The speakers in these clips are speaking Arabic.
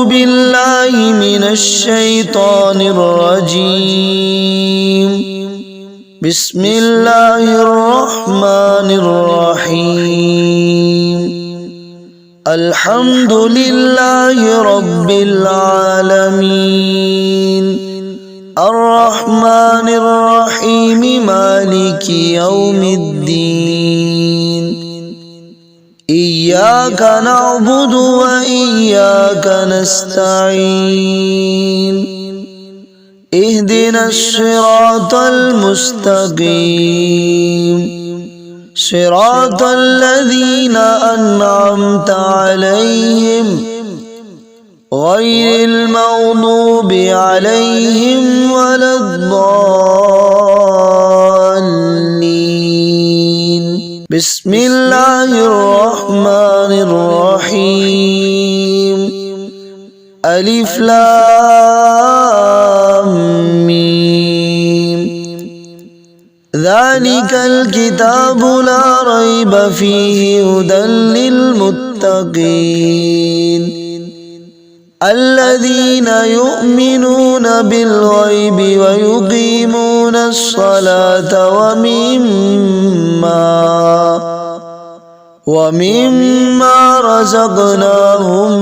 بالله من الشيطان الرجيم. بسم الله الرحمن الرحيم. الحمد لله رب العالمين الرحمن الرحيم مالك يوم الدين. إياك نعبد وإياك نستعين. اهدنا الصراط المستقيم صراط الذين أنعمت عليهم غير المغضوب عليهم ولا الضالين. بسم الله الرحمن الرحيم. ألف لام ميم. ذلك الكتاب لا ريب فيه هدى للمتقين الذين يؤمنون بالغيب ويقيمون الصلاة ومما رزقناهم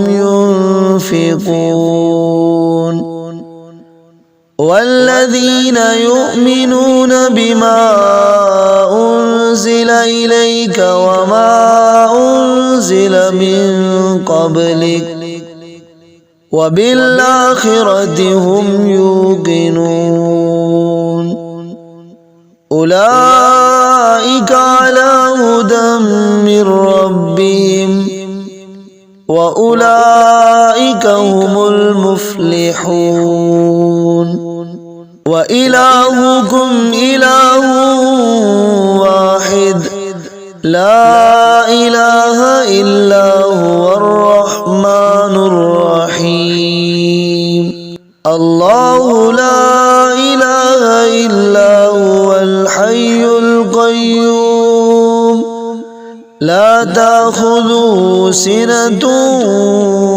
ينفقون. والذين يؤمنون بما أنزل إليك وما أنزل من قبلك وبالآخرة هم يوقنون. أولئك على هدى من ربهم وأولئك هم المفلحون. وإلهكم إله واحد لا إله إلا هو الرحمن الرحيم. الله لا إله إلا هو الحي القيوم لا تأخذه سنة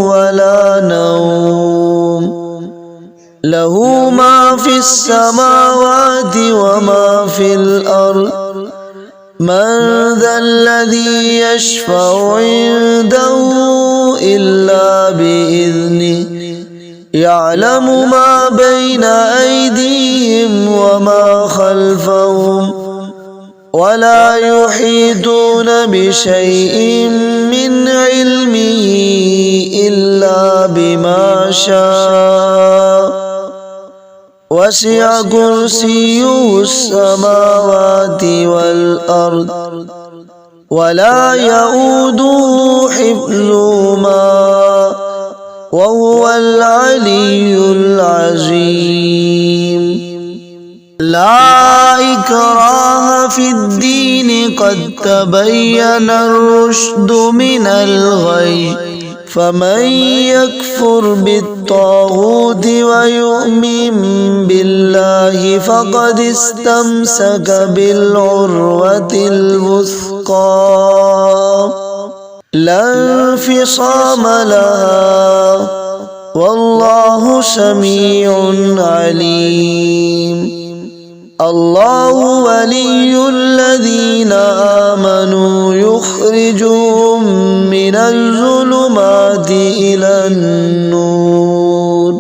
ولا نوم له ما في السماوات وما في الأرض. من ذا الذي يشفع عنده إلا بإذنه يعلم ما بين أيديهم وما خلفهم ولا يحيطون بشيء من علمه إلا بما شاء. وسع كرسيه السماوات والأرض ولا يؤوده حفظهما وهو العلي العظيم. لا إكراه في الدين قد تبين الرشد من الغي. فمن يكفر بالطاغوت ويؤمن بالله فقد استمسك بالعروة الوثقى لا انفصام لها والله سميع عليم. الله ولي الذين آمنوا يخرجهم من الظلمات إلى النور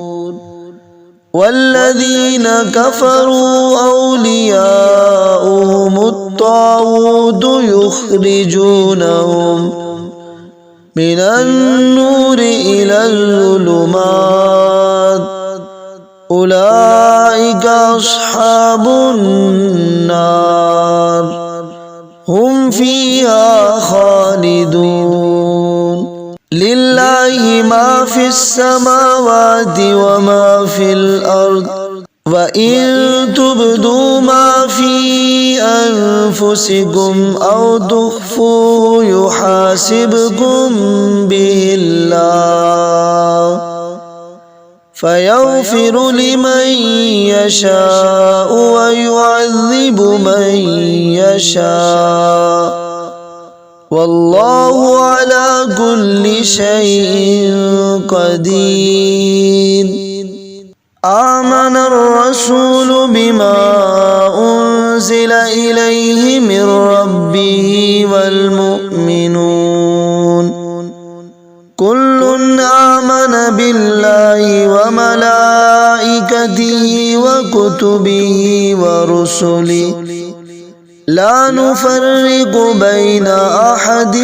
والذين كفروا أولياؤهم الطاغوت يخرجونهم من النور إلى الظلمات. أولئك أصحاب النار هم فيها خالدون. لله ما في السماوات وما في الأرض وإن تبدوا ما في أنفسكم أو تخفوه يحاسبكم به الله فيغفر لمن يشاء ويعذب من يشاء والله على كل شيء قدير. آمن الرسول بما أنزل إليه من ربه والمؤمنون كل آمن بالله وملائكته وكتبه ورسله لا نفرق بين أحد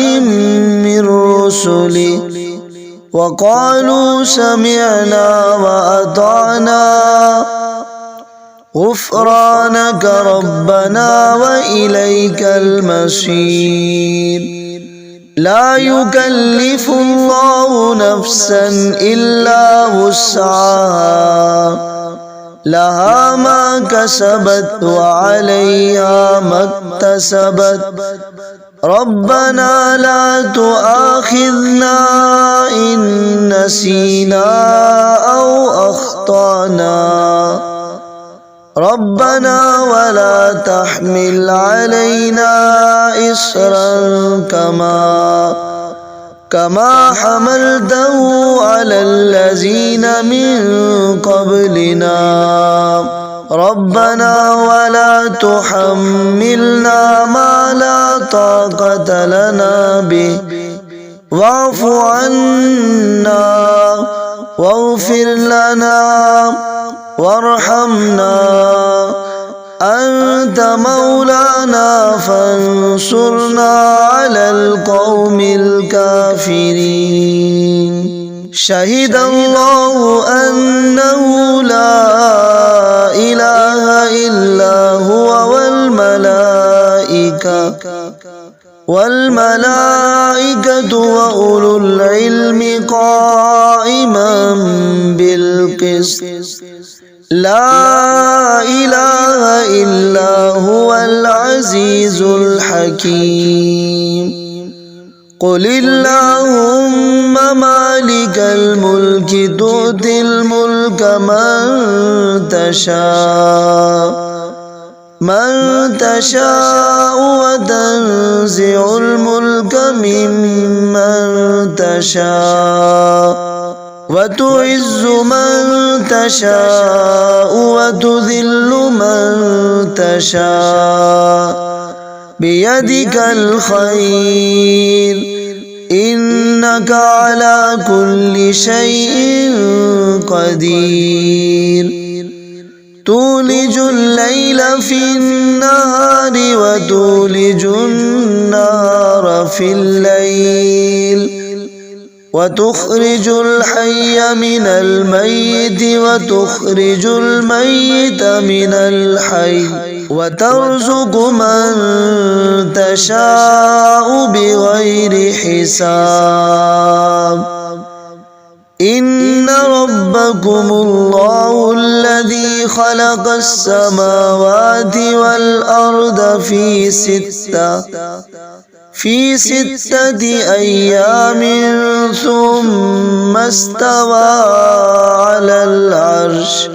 من رسله وقالوا سمعنا وأطعنا غفرانك ربنا وإليك المصير. لا يكلف الله نفسا إلا وسعها لها ما كسبت وعليها ما اكتسبت ربنا لا تؤاخذنا إن نسينا أو أخطأنا ربنا ولا تحمل علينا إصرا كما حملته على الذين من قبلنا ربنا ولا تحملنا ما لا طاقة لنا به واعف عنا واغفر لنا وارحمنا أنت مولانا فانصرنا على القوم الكافرين. شهد الله أنه لا إله إلا هو والملائكة وأولو العلم قائما بالقسط لا إله إلا هو العزيز الحكيم. قل اللهم مالك الملك تؤتي الملك من تشاء وتنزع الملك ممن تشاء وتعز من تشاء وتذل من تشاء بيدك الخير إنك على كل شيء قدير. تولج الليل في النهار وتولج النهار في الليل وتخرج الحي من الميت وتخرج الميت من الحي وترزق من تشاء بغير حساب. إن ربكم الله الذي خلق السماوات والأرض في ستة أيام ثم استوى على العرش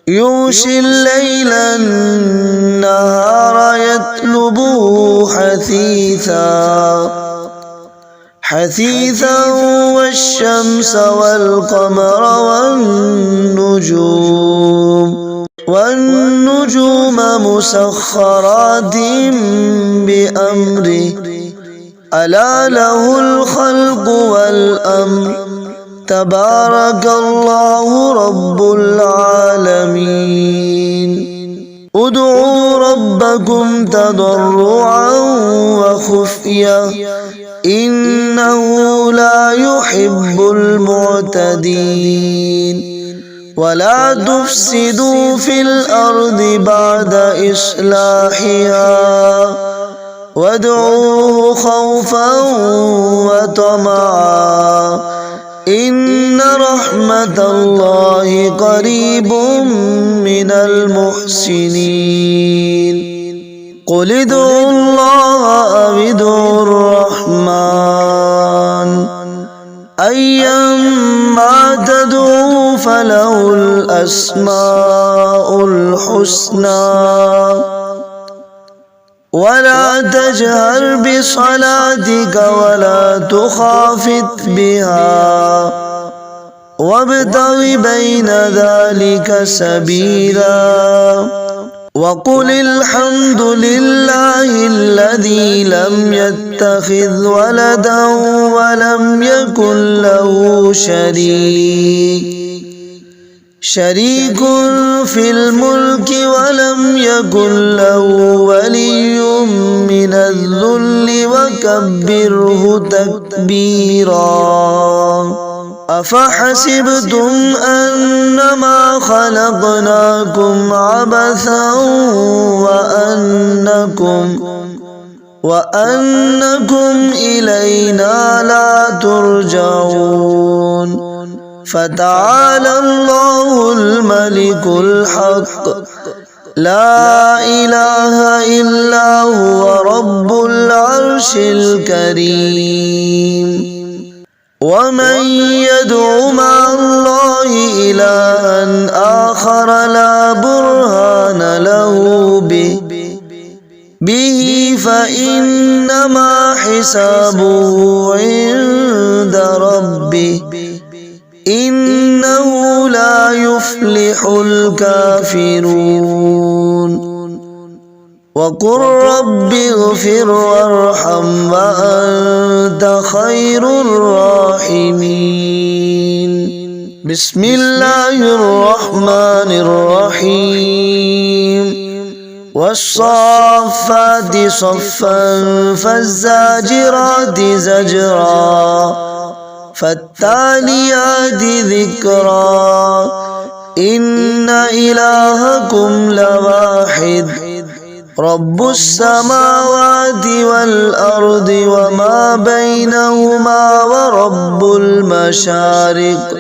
يغشي الليل النهار يطلبه حثيثا والشمس والقمر والنجوم مسخرات بأمره ألا له الخلق والأمر تبارك الله رب العالمين. ادعوا ربكم تضرعا وخفيا إنه لا يحب المعتدين. ولا تفسدوا في الأرض بعد إصلاحها وادعوه خوفا وطمعا إن رحمة الله قريب من المحسنين. قل ادعوا الله أو ادعوا الرحمن أيما تدعوا فله الأسماء الحسنى ولا تجهر بصلاتك ولا تخافت بها وابتغ بين ذلك سبيلا وقل الحمد لله الذي لم يتخذ ولدا ولم يكن له شريك في الملك ولم يكن له ولي من الذل وكبره تكبيرا أفحسبتم أنما خلقناكم عبثا وأنكم إلينا لا ترجعون فتعالى الله الملك الحق لا إله إلا هو رب العرش الكريم ومن يدع مع الله إلها آخر لا برهان له به فإنما حسابه عند ربه إنه لا يفلح الكافرون وقل رب اغفر وارحم وأنت خير الراحمين بسم الله الرحمن الرحيم والصافات صفا فالزاجرات زجرا فالتاليات ذكرا إن إلهكم لواحد رب السماوات والأرض وما بينهما ورب المشارق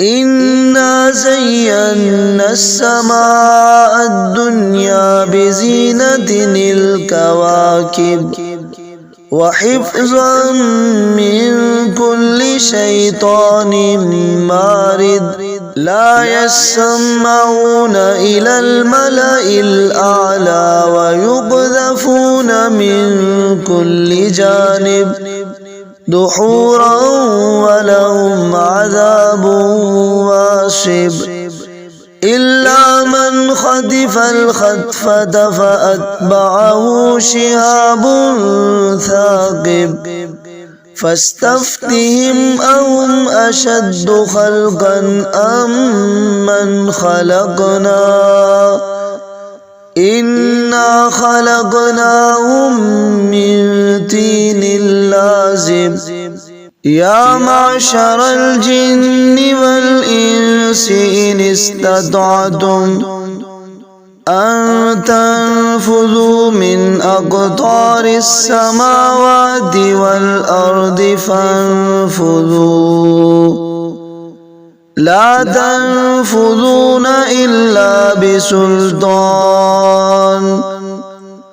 إنا زينا السماء الدنيا بزينة الكواكب وحفظا من كل شيطان مارد لا يسمعون إلى الملأ الأعلى ويقذفون من كل جانب دحورا ولهم عذاب واصب إلا من خطف الخطفة فأتبعه شهاب ثاقب فاستفتهم أهم أشد خلقا أم من خلقنا إنا خلقناهم من طين لازب يا معشر الجن والإنس إن استطعتم أن تنفذوا من أقطار السماوات والأرض فانفذوا لا تنفذون إلا بسلطان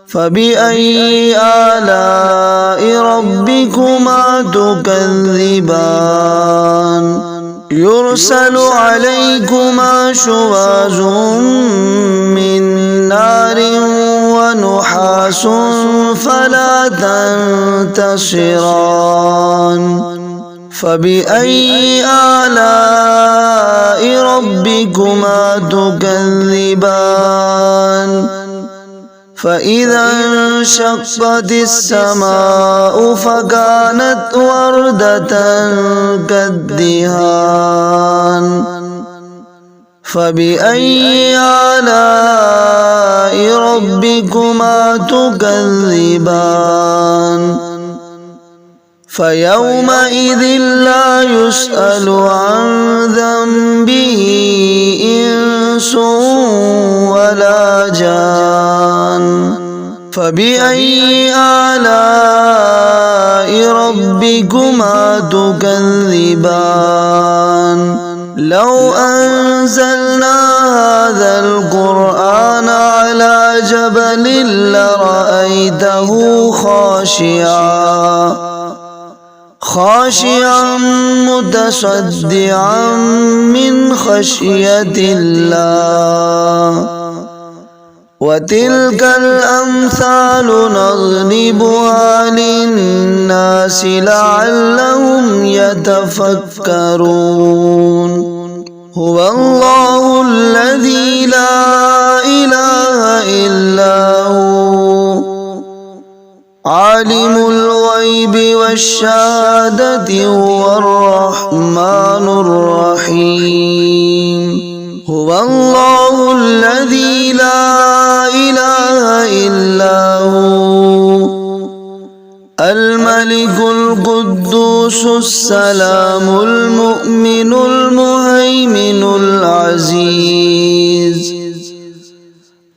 فبأي آلاء ربكما تكذبان يرسل عليكما شواظ من نار ونحاس فلا تنتصران فبأي آلاء ربكما تكذبان فإذا انشقت السماء فكانت وردة كالدهان فبأي آلاء ربكما تكذبان فيومئذ لا يسأل عن ذنبه إنس ولا جان فبأي آلاء ربكما تكذبان لو أنزلنا هذا القرآن على جبل لرأيته خاشعا متصدعا من خشية الله وتلك الأمثال نضربها للناس لعلهم يتفكرون هو الله الذي لا إله إلا هو عالم الغيب والشهادة هو الرحمن الرحيم هو الله الذي لا إله إلا هو الملك القدوس السلام المؤمن المهيمن العزيز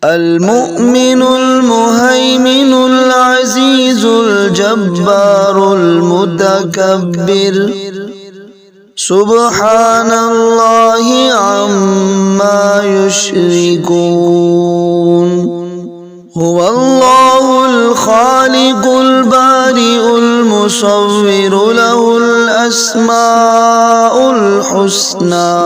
المؤمن المهيمن العزيز الجبار المتكبر سبحان الله عما يشركون هو الله الخالق البارئ المصور له الأسماء الحسنى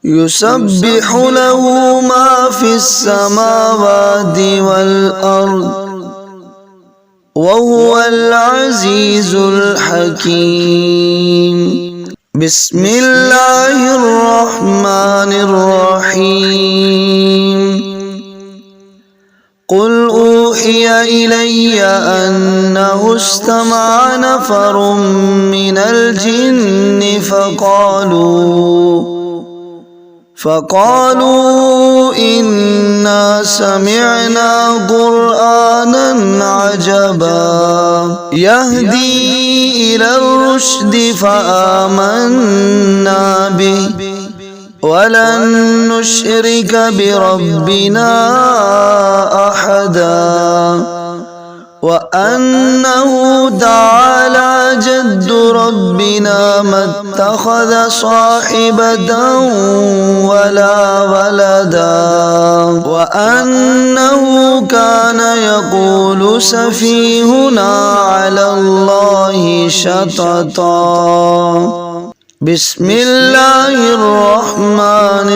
يسبح له ما في السماوات والأرض وهو العزيز الحكيم بسم الله الرحمن الرحيم قل أوحي إلي أنه استمع نفر من الجن فقالوا إنا سمعنا قرآنا عجبا يهدي إلى الرشد فآمنا به ولن نشرك بربنا أحدا وأنه تعالى جد ربنا ما اتخذ صاحبة ولا ولدا وأنه كان يقول سفيهنا على الله شططا بسم الله الرحمن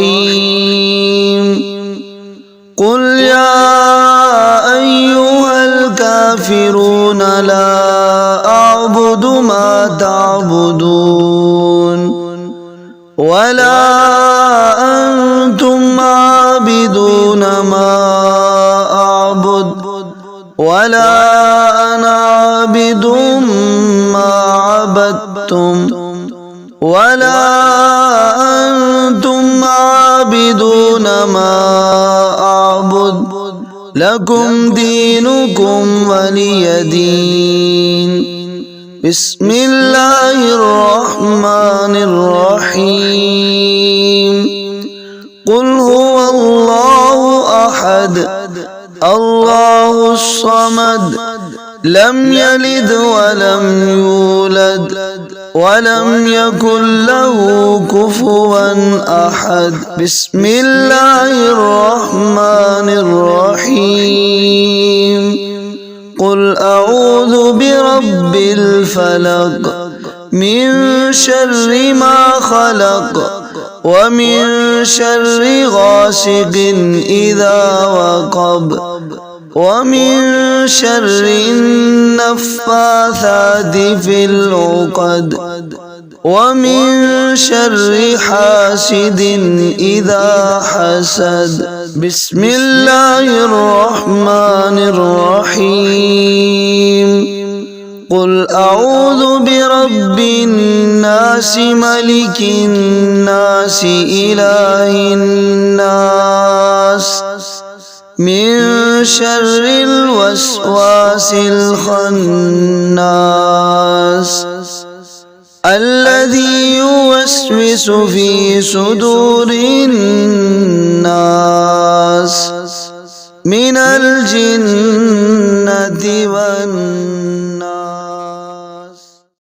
الرحيم قل يا أيها الكافرون لا أعبد ما تعبدون ولا أنتم عابدون ما أعبد ولا أنا عابد ما عبدتم ولا أنتم عابدون ما أعبد لكم دينكم ولي دين بسم الله الرحمن الرحيم قل هو الله أحد الله الصمد لم يلد ولم يولد ولم يكن له كفوا أحد بسم الله الرحمن الرحيم قل أعوذ برب الفلق من شر ما خلق ومن شر غاسق إذا وقب ومن شر النفاثات في العقد ومن شر حاسد إذا حسد بسم الله الرحمن الرحيم قل أعوذ برب الناس ملك الناس إله الناس من شر الوسواس الخناس الذي يوسوس في صدور الناس من الجنة والناس.